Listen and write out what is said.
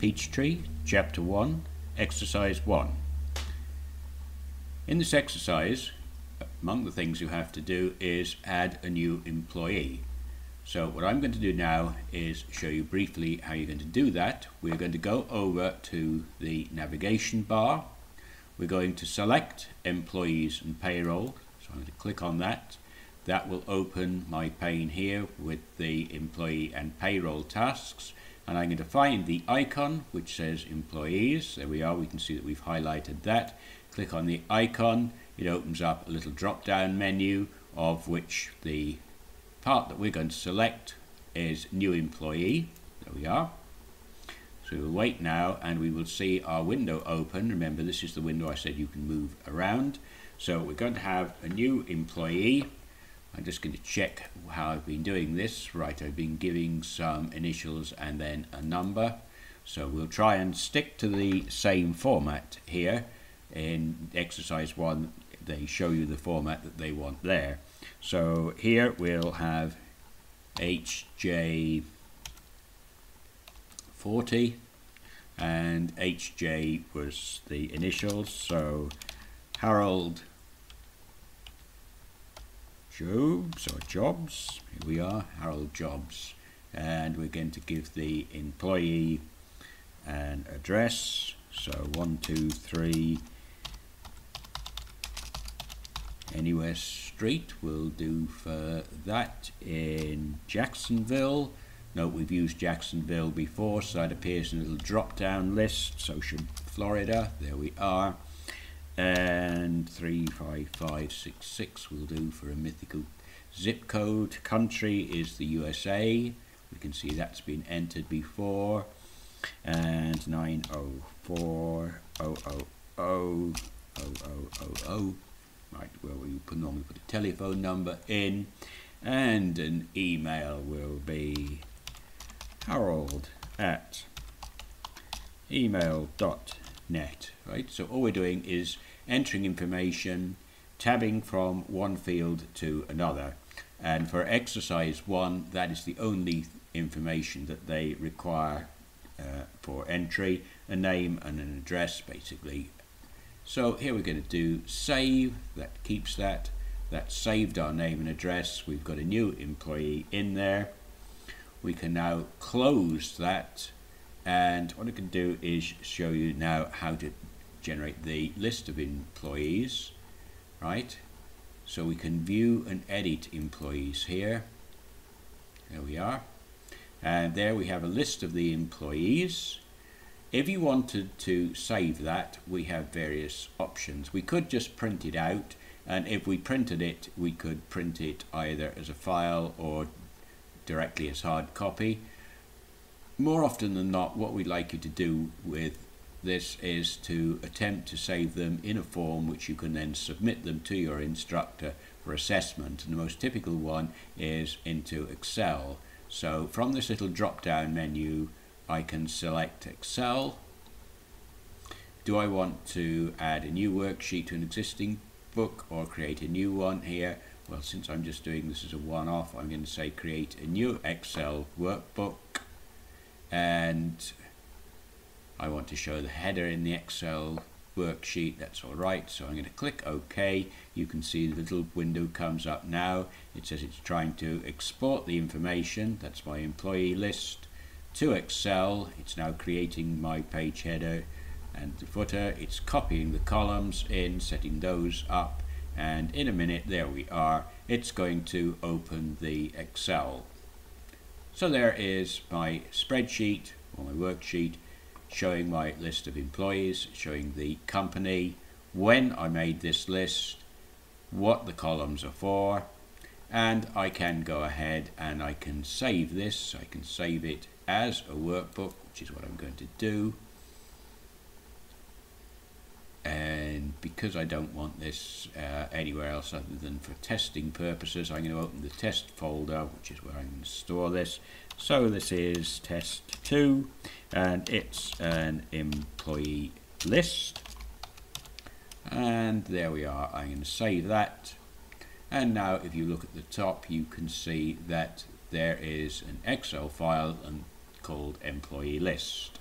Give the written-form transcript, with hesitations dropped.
Peachtree, Chapter 1, Exercise 1. In this exercise, among the things you have to do is add a new employee. So what I'm going to do now is show you briefly how you're going to do that. We're going to go over to the navigation bar. We're going to select Employees and Payroll. So I'm going to click on that. That will open my pane here with the employee and payroll tasks. And I'm going to find the icon which says Employees. There we are. We can see that we've highlighted that. Click on the icon. It opens up a little drop-down menu, of which the part that we're going to select is New Employee. There we are. So we'll wait now and we will see our window open. Remember, this is the window I said you can move around. So we're going to have a new employee. I'm just going to check how I've been doing this. Right, I've been giving some initials and then a number. So we'll try and stick to the same format here. In exercise 1, they show you the format that they want there. So here we'll have HJ40 and HJ was the initials. So Harold Jobs, here we are, Harold Jobs, and we're going to give the employee an address, so 123 Anywhere Street will do for that in Jacksonville. Note we've used Jacksonville before, so that appears in a little drop down list. So should Florida, there we are. And 35566 will do for a mythical zip code. Country is the USA. We can see that's been entered before. And 904000000. Right, where we normally put a telephone number in. And an email will be harold@email.net. Right, so all we're doing is entering information, tabbing from one field to another, and for exercise 1 that is the only information that they require for entry, a name and an address basically. So here we're going to do save. That keeps that. That's saved our name and address. We've got a new employee in there. We can now close that, and what I can do is show you now how to generate the list of employees. Right, so we can view and edit employees here. There we are, and there we have a list of the employees. If you wanted to save that, we have various options. We could just print it out, and if we printed it, we could print it either as a file or directly as hard copy. More often than not, what we'd like you to do with this is to attempt to save them in a form which you can then submit them to your instructor for assessment. And the most typical one is into Excel. So from this little drop down menu, I can select Excel. Do I want to add a new worksheet to an existing book or create a new one here? Well, since I'm just doing this as a one-off, I'm going to say create a new Excel workbook, and I want to show the header in the Excel worksheet. That's all right, so I'm going to click OK. You can see the little window comes up now. It says it's trying to export the information, that's my employee list, to Excel. It's now creating my page header and the footer. It's copying the columns in, setting those up, and in a minute, there we are, it's going to open the Excel. So there is my spreadsheet or my worksheet showing my list of employees, showing the company, when I made this list, what the columns are for, and I can go ahead and I can save this. I can save it as a workbook, which is what I'm going to do. And because I don't want this anywhere else other than for testing purposes, I'm going to open the test folder, which is where I'm going to store this. So this is test 2, and it's an employee list. And there we are. I'm going to save that. And now if you look at the top, you can see that there is an Excel file called employee list.